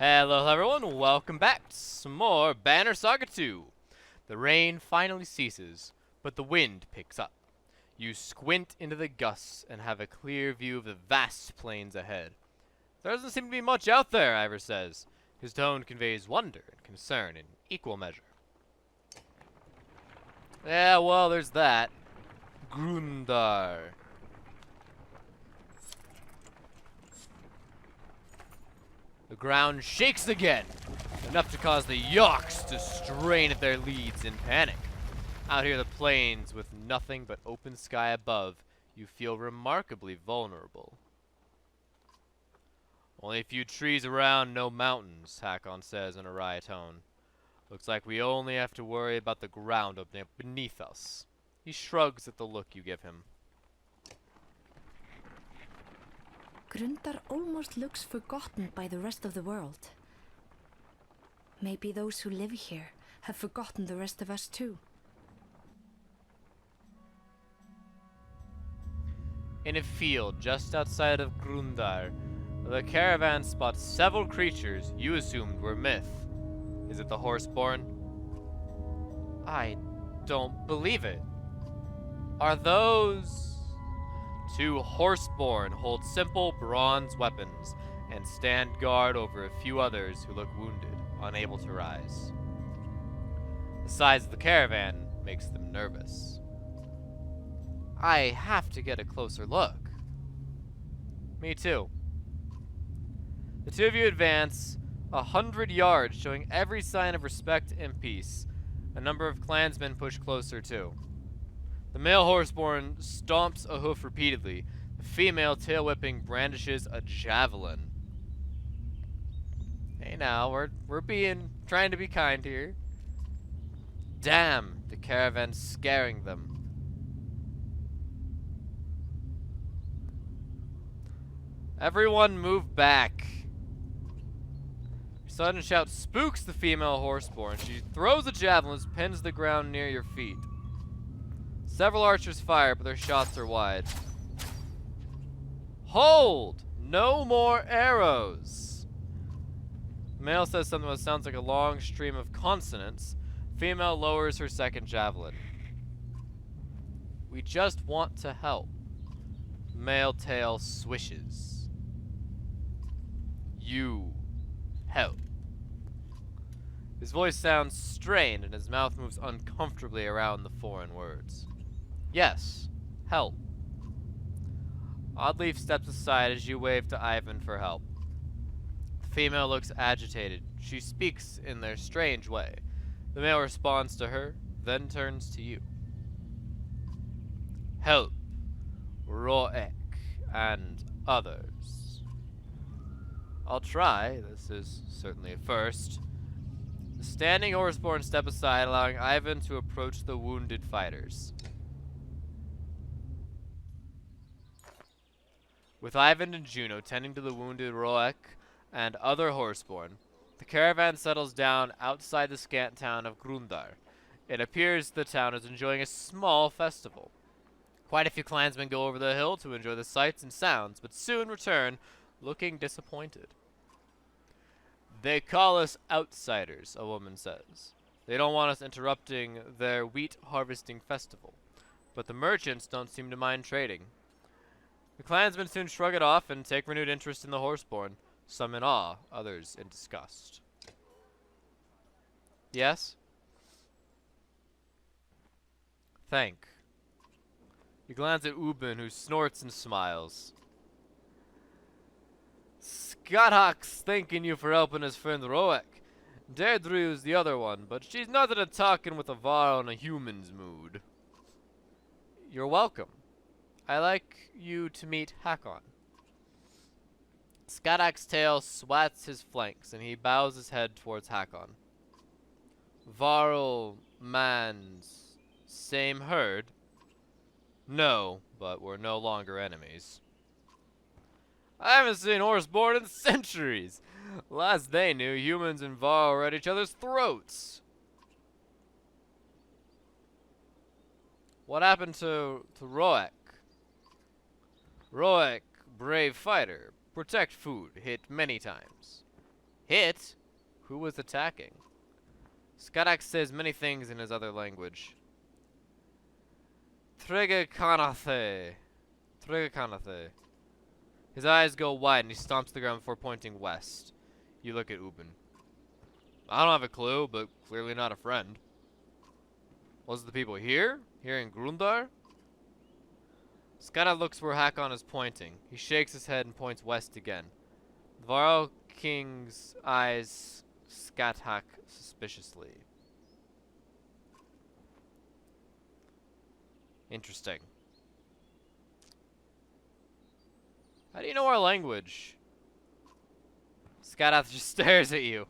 Hello everyone, welcome back to some more Banner Saga 2. The rain finally ceases, but the wind picks up. You squint into the gusts and have a clear view of the vast plains ahead. There doesn't seem to be much out there, Ivor says. His tone conveys wonder and concern in equal measure. Yeah, well, there's that. Grundar. The ground shakes again, enough to cause the Yawks to strain at their leads in panic. Out here the plains, with nothing but open sky above, you feel remarkably vulnerable. Only a few trees around, no mountains, Hakon says in a wry tone. Looks like we only have to worry about the ground up beneath us. He shrugs at the look you give him. Grundar almost looks forgotten by the rest of the world. Maybe those who live here have forgotten the rest of us too. In a field just outside of Grundar, the caravan spots several creatures you assumed were myth. Is it the Horseborn? I don't believe it. Are those... Two Horseborn hold simple bronze weapons and stand guard over a few others who look wounded, unable to rise. The size of the caravan makes them nervous. I have to get a closer look. Me too. The two of you advance 100 yards, showing every sign of respect and peace. A number of clansmen push closer too. The male Horseborn stomps a hoof repeatedly. The female, tail-whipping, brandishes a javelin. Hey now, we're trying to be kind here. Damn, the caravan's scaring them. Everyone move back. Your sudden shout spooks the female Horseborn. She throws a javelin and pins the ground near your feet. Several archers fire, but their shots are wide. Hold! No more arrows! The male says something that sounds like a long stream of consonants. Female lowers her second javelin. We just want to help. Male tail swishes. You help. His voice sounds strained and his mouth moves uncomfortably around the foreign words. Yes, help. Oddleaf steps aside as you wave to Ivan for help. The female looks agitated. She speaks in their strange way. The male responds to her, then turns to you. Help Roek and others. I'll try. This is certainly a first. The standing Horseborn step aside, allowing Ivan to approach the wounded fighters. With Ivan and Juno tending to the wounded Roek and other Horseborn, the caravan settles down outside the scant town of Grundar. It appears the town is enjoying a small festival. Quite a few clansmen go over the hill to enjoy the sights and sounds, but soon return, looking disappointed. They call us outsiders, a woman says. They don't want us interrupting their wheat harvesting festival, but the merchants don't seem to mind trading. The clansmen soon shrug it off and take renewed interest in the Horseborn, some in awe, others in disgust. Yes? Thank. You glance at Ubin, who snorts and smiles. Scothawk's thanking you for helping his friend Roek. Deirdre's the other one, but she's not in a talking with a var on a human's mood. You're welcome. I like you to meet Hakon. Skadak's tail swats his flanks, and he bows his head towards Hakon. Varl man's same herd? No, but we're no longer enemies. I haven't seen Horseborn in centuries. Last they knew, humans and Varl were at each other's throats. What happened to Roek? Roek, brave fighter, protect food, hit many times. Hit? Who was attacking? Skadak says many things in his other language. Trigakanathe. Trigakanathe. His eyes go wide and he stomps the ground before pointing west. You look at Ubin. I don't have a clue, but clearly not a friend. Was it the people here? Here in Grundar? Skada looks where Hakon is pointing. He shakes his head and points west again. The Varl King's eyes Skathak suspiciously. Interesting. How do you know our language? Skadath just stares at you.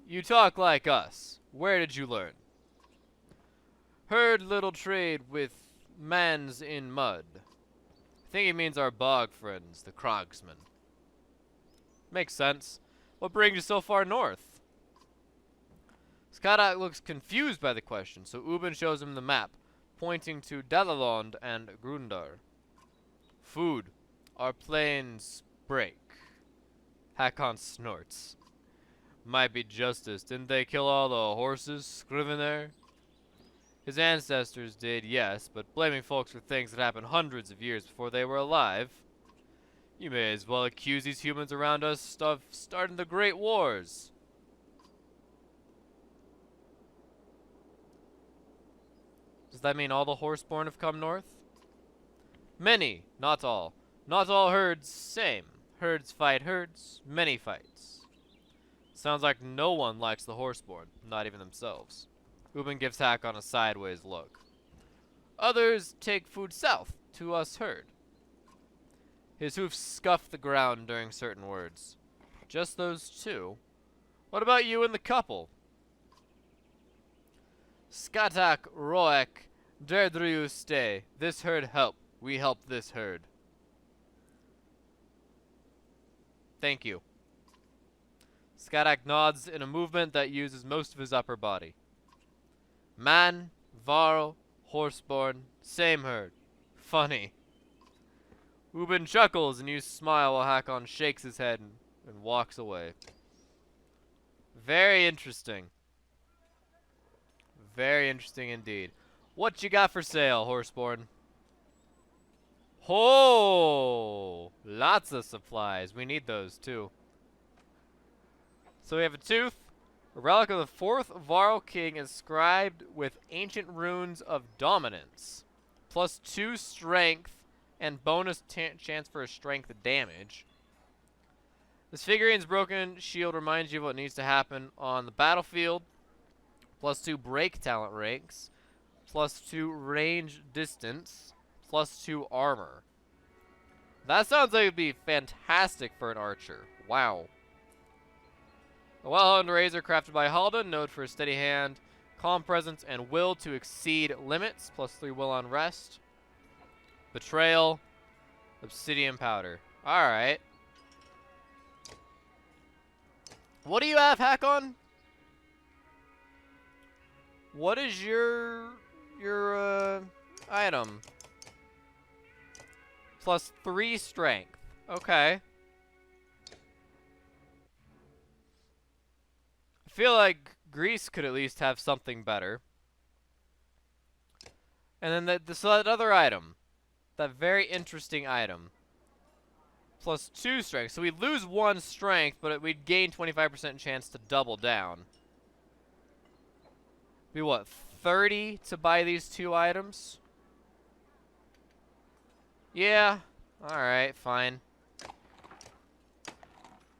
You talk like us. Where did you learn? Heard little trade with mans in mud. I think he means our bog friends, the Krogsmen. Makes sense. What brings you so far north? Skadak looks confused by the question, so Ubin shows him the map, pointing to Dalalond and Grundar. Food. Our plains break. Hakon snorts. Might be justice. Didn't they kill all the horses scriven there? His ancestors did, yes, but blaming folks for things that happened hundreds of years before they were alive. You may as well accuse these humans around us of starting the Great Wars. Does that mean all the Horseborn have come north? Many, not all. Not all herds same. Herds fight herds, many fights. Sounds like no one likes the Horseborn, not even themselves. Ubin gives Hakon a sideways look. Others take food south, to us herd. His hoofs scuff the ground during certain words. Just those two? What about you and the couple? Skatak, Roek, Derdriu stay. This herd help. We help this herd. Thank you. Skadak nods in a movement that uses most of his upper body. Man, Varl, Horseborn, same herd. Funny. Ubin chuckles and you smile while Hakon shakes his head and walks away. Very interesting. Very interesting indeed. What you got for sale, Horseborn? Oh, lots of supplies. We need those too. So we have a tooth, a relic of the 4th Varl King inscribed with ancient runes of dominance, +2 strength and bonus chance for a strength damage. This figurine's broken shield reminds you of what needs to happen on the battlefield. +2 break talent ranks, +2 range distance, +2 armor. That sounds like it'd be fantastic for an archer. Wow. A well-honed razor crafted by Halda, known for a steady hand, calm presence, and will to exceed limits, +3 will on rest. Betrayal, obsidian powder. Alright. What do you have, Hakon? What is your item? +3 strength. Okay. I feel like Greece could at least have something better. And then so that other item. That very interesting item. +2 strength. So we'd lose 1 strength, but we'd gain 25% chance to double down. Be what, 30 to buy these 2 items? Yeah. Alright, fine.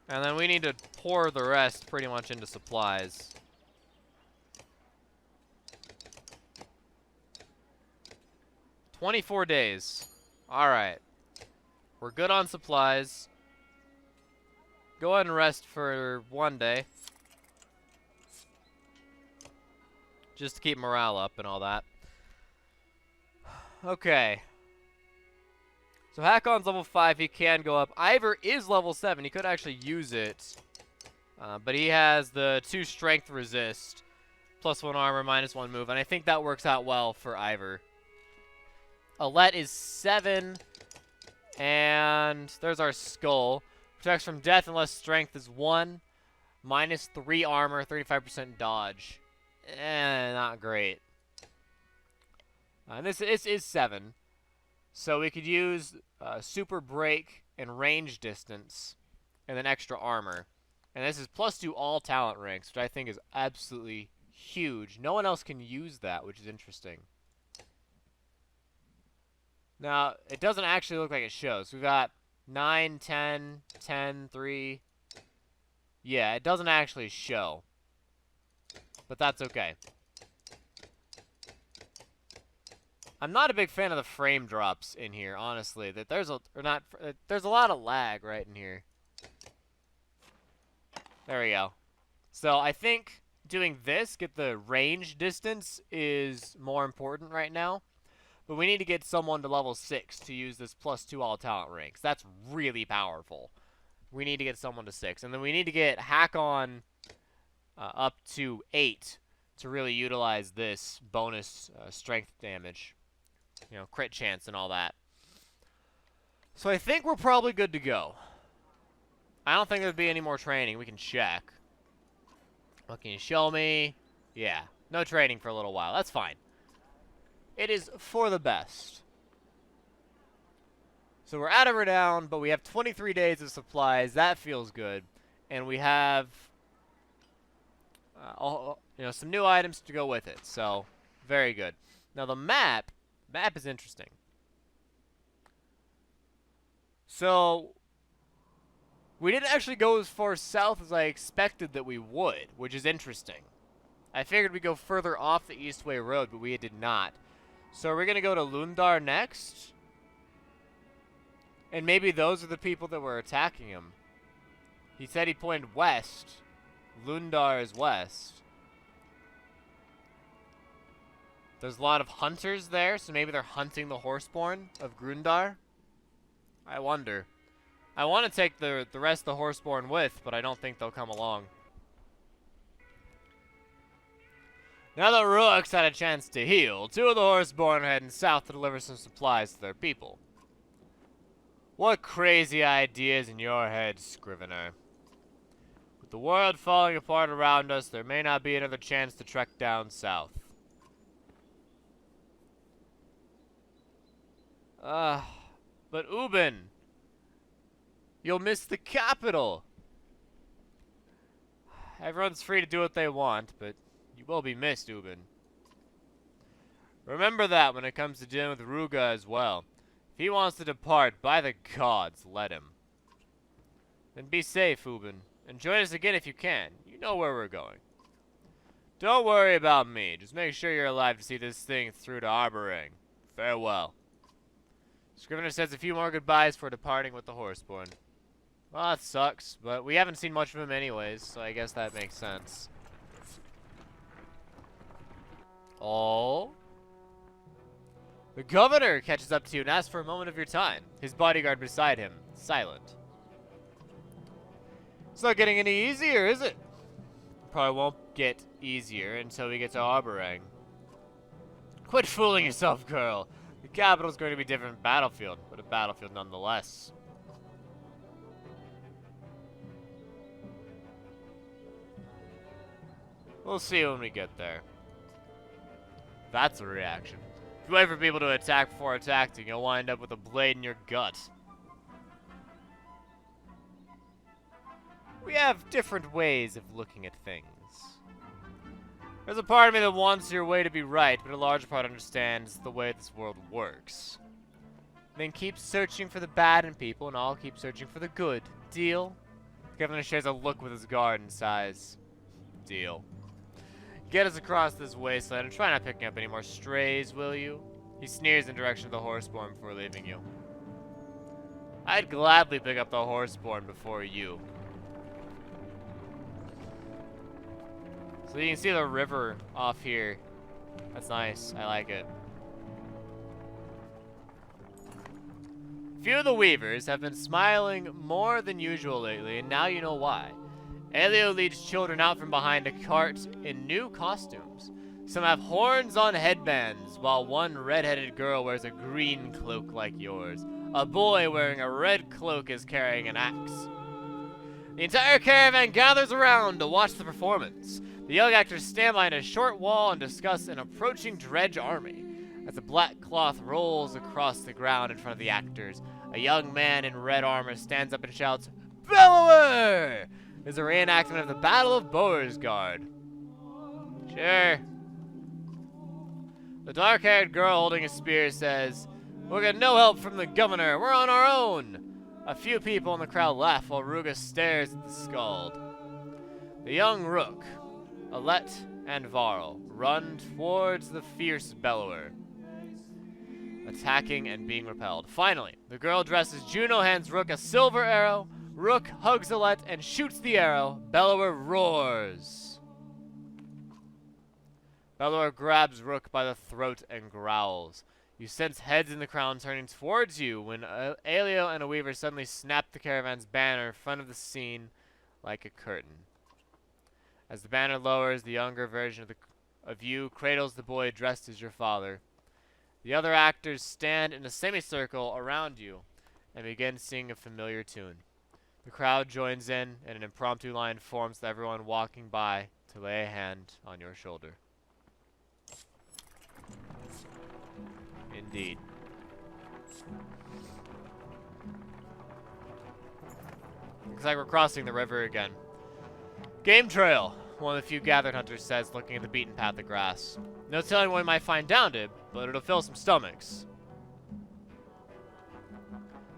And then we need to pour the rest pretty much into supplies. "24 days. Alright. We're good on supplies. Go ahead and rest for 1 day. Just to keep morale up and all that. Okay. So Hakon's level 5, he can go up. Ivor is level 7, he could actually use it. But he has the 2 strength resist, +1 armor, -1 move, and I think that works out well for Ivor. Alette is 7, and there's our skull. Protects from death unless strength is 1. -3 armor, 35% dodge. Not great. And this is 7. So we could use super break and range distance, and then extra armor. And this is +2 all talent ranks, which I think is absolutely huge. No one else can use that, which is interesting. Now, it doesn't actually look like it shows. We've got 9, 10, 10, 3. Yeah, it doesn't actually show. But that's okay. I'm not a big fan of the frame drops in here, honestly. That there's a lot of lag right in here. There we go. So I think doing this, get the range distance, is more important right now. But we need to get someone to level 6 to use this +2 all talent ranks. That's really powerful. We need to get someone to 6. And then we need to get Hack-On up to 8 to really utilize this bonus strength damage. You know, crit chance and all that. So I think we're probably good to go. I don't think there'd be any more training. We can check. What can you show me? Yeah, no training for a little while. That's fine. It is for the best. So we're out of renown, but we have 23 days of supplies. That feels good. And we have some new items to go with it. So, very good. Now the map is interesting. So, we didn't actually go as far south as I expected that we would, which is interesting. I figured we'd go further off the Eastway Road, but we did not. So are we going to go to Lundar next? And maybe those are the people that were attacking him. He said he pointed west. Lundar is west. There's a lot of hunters there, so maybe they're hunting the Horseborn of Grundar. I wonder. I want to take the rest of the Horseborn with, but I don't think they'll come along. Now that Ruak's had a chance to heal, 2 of the Horseborn are heading south to deliver some supplies to their people. What crazy ideas in your head, Scrivener? With the world falling apart around us, there may not be another chance to trek down south. But Ubin, you'll miss the capital. Everyone's free to do what they want, but you will be missed, Ubin. Remember that when it comes to dealing with Ruga as well. If he wants to depart, by the gods, let him. Then be safe, Ubin, and join us again if you can. You know where we're going. Don't worry about me. Just make sure you're alive to see this thing through to Arboring. Farewell. Scrivener says a few more goodbyes for departing with the Horseborn. Well, that sucks, but we haven't seen much of him anyways, so I guess that makes sense. Oh. The governor catches up to you and asks for a moment of your time. His bodyguard beside him, silent. It's not getting any easier, is it? Probably won't get easier until we get to Arborang. Quit fooling yourself, girl. The capital's going to be a different battlefield, but a battlefield nonetheless. We'll see when we get there. That's a reaction. If you wait for people to attack before attacking, you'll wind up with a blade in your gut. We have different ways of looking at things. There's a part of me that wants your way to be right, but a larger part understands the way this world works. Then keep searching for the bad in people, and I'll keep searching for the good. Deal? The governor shares a look with his guard and sighs. Deal. Get us across this wasteland and try not picking up any more strays, will you? He sneers in the direction of the Horseborn before leaving you. I'd gladly pick up the Horseborn before you. So you can see the river off here. That's nice. I like it. Few of the weavers have been smiling more than usual lately, and now you know why. Elio leads children out from behind a cart in new costumes. Some have horns on headbands, while one red-headed girl wears a green cloak like yours. A boy wearing a red cloak is carrying an axe. The entire caravan gathers around to watch the performance. The young actors stand behind a short wall and discuss an approaching dredge army. As the black cloth rolls across the ground in front of the actors, a young man in red armor stands up and shouts, "Bellower!" There's a reenactment of the Battle of Beauregard. Sure. The dark-haired girl holding a spear says, "We'll get no help from the governor. We're on our own." A few people in the crowd laugh while Ruga stares at the Skald. The young Rook, Alette, and Varl run towards the fierce Bellower, attacking and being repelled. Finally, the girl dressed as Juno hands Rook a silver arrow. Rook hugs Alette and shoots the arrow. Bellower roars. Bellower grabs Rook by the throat and growls. You sense heads in the crowd turning towards you when Aelio and a Weaver suddenly snap the caravan's banner in front of the scene like a curtain. As the banner lowers, the younger version of you cradles the boy dressed as your father. The other actors stand in a semicircle around you and begin singing a familiar tune. The crowd joins in, and an impromptu line forms with everyone walking by to lay a hand on your shoulder. Indeed. Looks like we're crossing the river again. Game trail, one of the few gathered hunters says, looking at the beaten path of grass. No telling what we might find down it, but it'll fill some stomachs.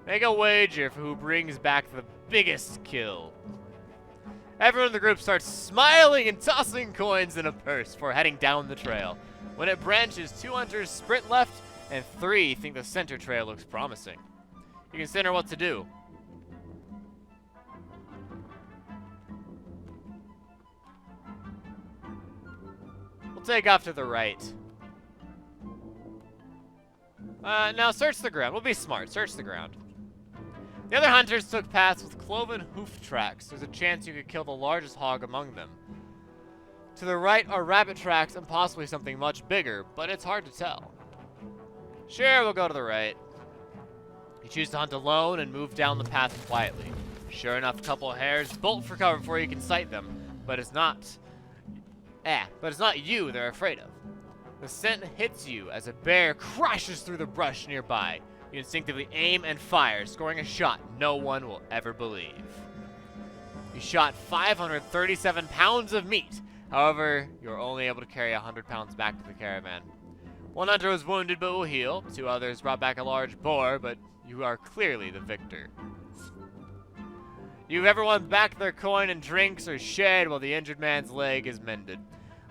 Make a wager for who brings back the biggest kill. Everyone in the group starts smiling and tossing coins in a purse before heading down the trail. When it branches, 2 hunters sprint left, and 3 think the center trail looks promising. You consider what to do. We'll take off to the right. Now search the ground. We'll be smart. Search the ground. The other hunters took paths with cloven hoof tracks. There's a chance you could kill the largest hog among them. To the right are rabbit tracks and possibly something much bigger, but it's hard to tell. Sure, we'll go to the right. You choose to hunt alone and move down the path quietly. Sure enough, a couple of hares bolt for cover before you can sight them, but it's not you they're afraid of. The scent hits you as a bear crashes through the brush nearby. You instinctively aim and fire, scoring a shot no one will ever believe. You shot 537 pounds of meat. However, you're only able to carry 100 pounds back to the caravan. 1 hunter was wounded but will heal. 2 others brought back a large boar, but you are clearly the victor. You've everyone back their coin and drinks are shared while the injured man's leg is mended.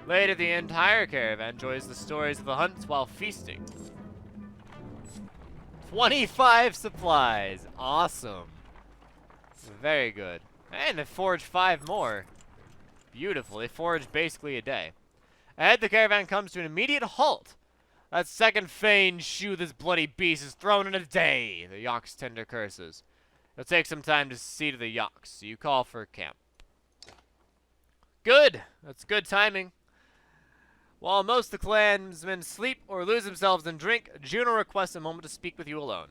Later, the entire caravan enjoys the stories of the hunts while feasting. 25 supplies. Awesome. Very good. And they forged 5 more. Beautiful. They forged basically a day. Ahead, the caravan comes to an immediate halt. That second feigned shoe this bloody beast is thrown in a day, the Yawk's tender curses. It'll take some time to see to the Yawks, so you call for camp. Good. That's good timing. While most of the clansmen sleep or lose themselves in drink, Juno requests a moment to speak with you alone.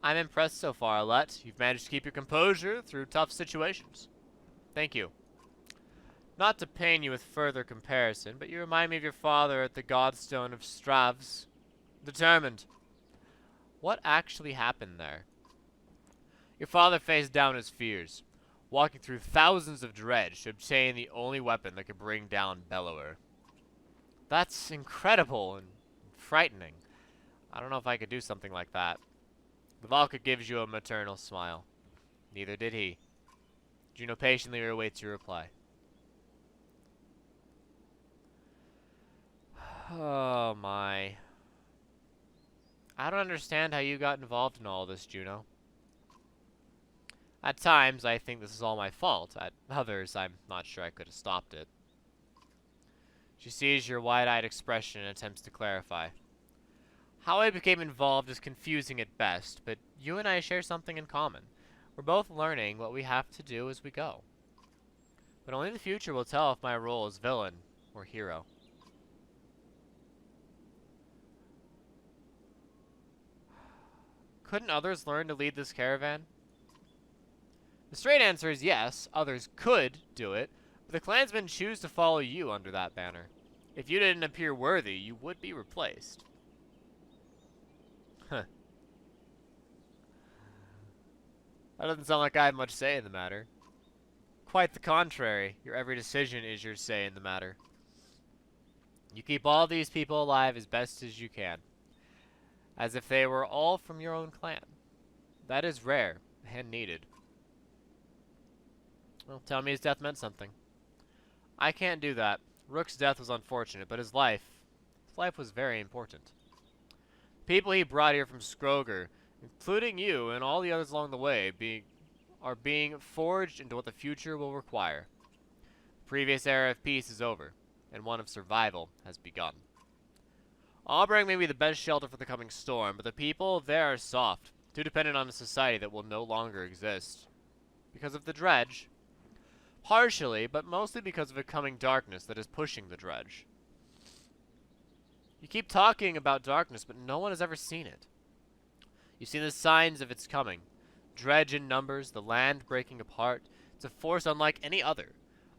I'm impressed so far, Alette. You've managed to keep your composure through tough situations. Thank you. Not to pain you with further comparison, but you remind me of your father at the Godstone of Stravs. Determined. What actually happened there? Your father faced down his fears, walking through thousands of dredge to obtain the only weapon that could bring down Bellower. That's incredible and frightening. I don't know if I could do something like that. The Valka gives you a maternal smile. Neither did he. Juno patiently awaits your reply. Oh my. I don't understand how you got involved in all this, Juno. At times, I think this is all my fault. At others, I'm not sure I could have stopped it. She sees your wide-eyed expression and attempts to clarify. How I became involved is confusing at best, but you and I share something in common. We're both learning what we have to do as we go. But only the future will tell if my role is villain or hero. Couldn't others learn to lead this caravan? The straight answer is yes, others could do it, but the clansmen choose to follow you under that banner. If you didn't appear worthy, you would be replaced. Huh. That doesn't sound like I have much say in the matter. Quite the contrary. Your every decision is your say in the matter. You keep all these people alive as best as you can, as if they were all from your own clan. That is rare and needed. Well, tell me his death meant something. I can't do that. Rook's death was unfortunate, but his life was very important. People he brought here from Skroger, including you and all the others along the way, are being forged into what the future will require. The previous era of peace is over, and one of survival has begun. Albrecht may be the best shelter for the coming storm, but the people there are soft, too dependent on a society that will no longer exist. Because of the dredge. Partially, but mostly because of a coming darkness that is pushing the dredge. You keep talking about darkness, but no one has ever seen it. You've seen the signs of its coming. Dredge in numbers, the land breaking apart. It's a force unlike any other.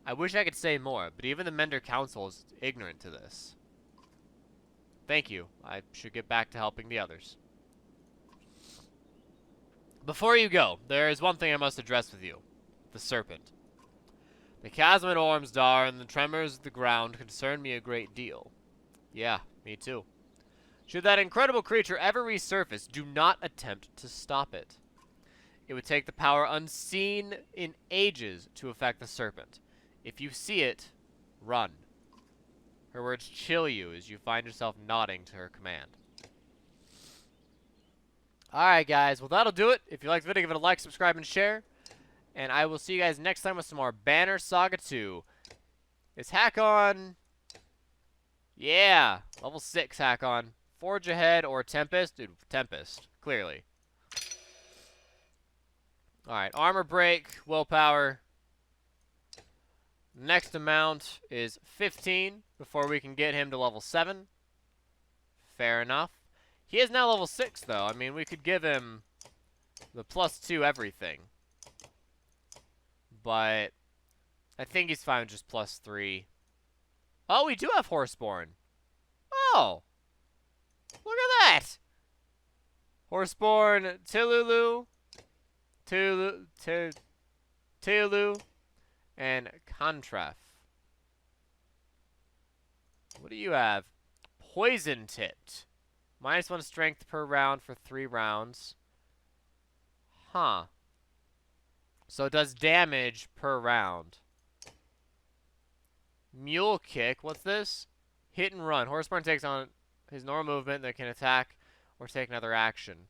I wish I could say more, but even the Mender Council is ignorant to this. Thank you. I should get back to helping the others. Before you go, there is one thing I must address with you. The serpent. The chasm at Ormsdar and the tremors of the ground concern me a great deal. Yeah, me too. Should that incredible creature ever resurface, do not attempt to stop it. It would take the power unseen in ages to affect the serpent. If you see it, run. Her words chill you as you find yourself nodding to her command. Alright guys, well that'll do it. If you liked the video, give it a like, subscribe, and share. And I will see you guys next time with some more Banner Saga 2. Is Hakon... Yeah, level 6 Hakon. Forge ahead or Tempest? Dude, Tempest, clearly. Alright, armor break, willpower. Next amount is 15 before we can get him to level 7. Fair enough. He is now level 6 though. I mean, we could give him the +2 everything. But I think he's fine with just +3. Oh, we do have Horseborn. Oh! Look at that! Horseborn, Tilulu, Tilulu, and Contraf. What do you have? Poison tipped. -1 strength per round for 3 rounds. Huh. So it does damage per round. Mule kick. What's this? Hit and run. Horseborn takes on his normal movement that can attack or take another action.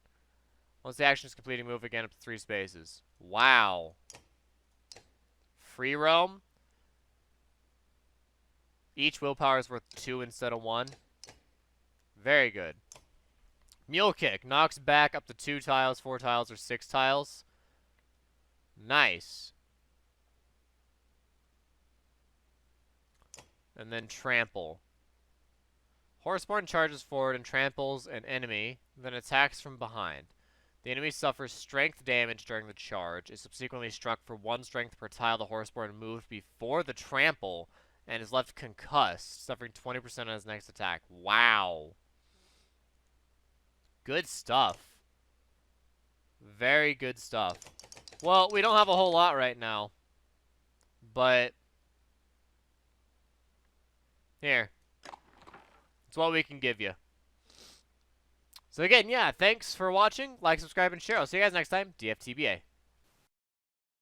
Once the action is completed, move again up to 3 spaces. Wow. Free roam. Each willpower is worth 2 instead of 1. Very good. Mule kick. Knocks back up to 2 tiles, 4 tiles, or 6 tiles. Nice. And then trample. Horseborn charges forward and tramples an enemy, then attacks from behind. The enemy suffers strength damage during the charge, is subsequently struck for 1 strength per tile the Horseborn moved before the trample, and is left concussed, suffering 20% on his next attack. Wow. Good stuff. Very good stuff. Well, we don't have a whole lot right now. But here. It's what we can give you. So again, yeah, thanks for watching. Like, subscribe, and share. I'll see you guys next time. DFTBA.